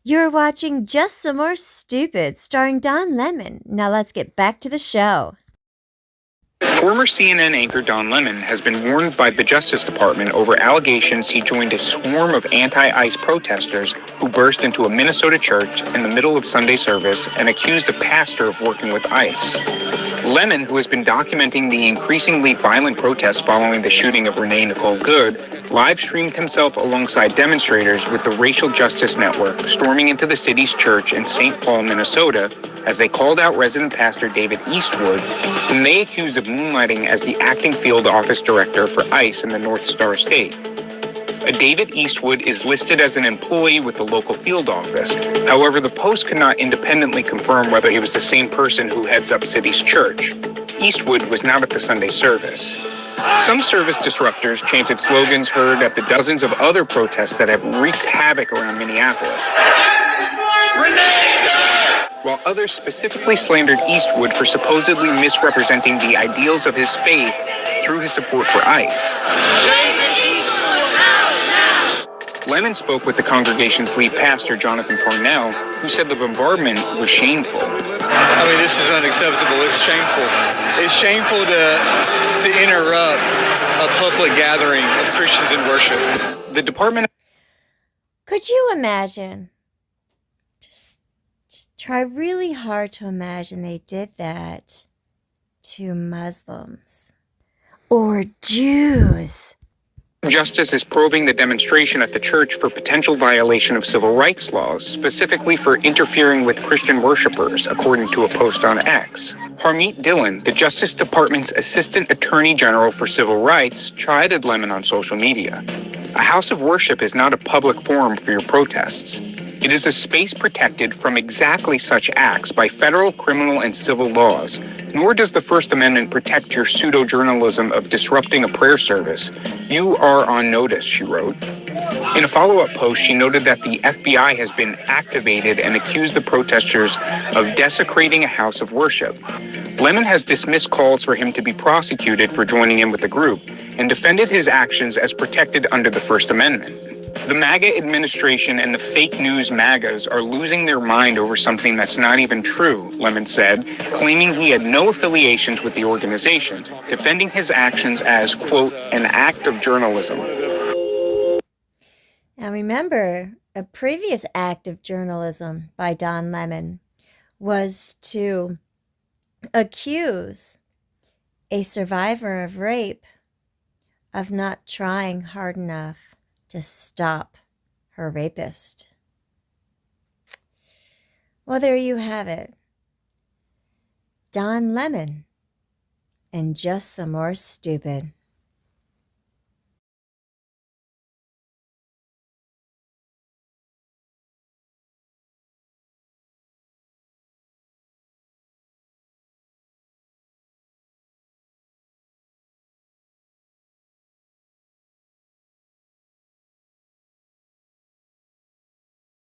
You're watching Just Some More Stupid, starring Don Lemon. Now let's get back to the show. Former CNN anchor Don Lemon has been warned by the Justice Department over allegations he joined a swarm of anti-ICE protesters who burst into a Minnesota church in the middle of Sunday service and accused a pastor of working with ICE. Lemon, who has been documenting the increasingly violent protests following the shooting of Renee Nicole Good, live-streamed himself alongside demonstrators with the Racial Justice Network storming into the city's church in St. Paul, Minnesota, as they called out resident pastor David Eastwood, whom they accused of moonlighting as the acting field office director for ICE in the North Star State. David Eastwood is listed as an employee with the local field office. However, the Post could not independently confirm whether he was the same person who heads up city's church. Eastwood was not at the Sunday service. Some service disruptors chanted slogans heard at the dozens of other protests that have wreaked havoc around Minneapolis, while others specifically slandered Eastwood for supposedly misrepresenting the ideals of his faith through his support for ICE. Lemon spoke with the congregation's lead pastor, Jonathan Parnell, who said the bombardment was shameful. I mean, this is unacceptable. It's shameful. It's shameful to interrupt a public gathering of Christians in worship. The department... Could you imagine? Just try really hard to imagine they did that to Muslims or Jews. Justice is probing the demonstration at the church for potential violation of civil rights laws, specifically for interfering with Christian worshipers, according to a post on X. Harmeet Dillon, the Justice Department's Assistant Attorney General for Civil Rights, chided Lemon on social media. A house of worship is not a public forum for your protests. It is a space protected from exactly such acts by federal, criminal, and civil laws, nor does the First Amendment protect your pseudo-journalism of disrupting a prayer service. You are on notice, she wrote. In a follow-up post, she noted that the FBI has been activated and accused the protesters of desecrating a house of worship. Lemon has dismissed calls for him to be prosecuted for joining in with the group and defended his actions as protected under the First Amendment. The MAGA administration and the fake news MAGAs are losing their mind over something that's not even true, Lemon said, claiming he had no affiliations with the organization, defending his actions as, quote, an act of journalism. Now remember, a previous act of journalism by Don Lemon was to accuse a survivor of rape of not trying hard enough to stop her rapist. Well, there you have it. Don Lemon and Just Some More Stupid.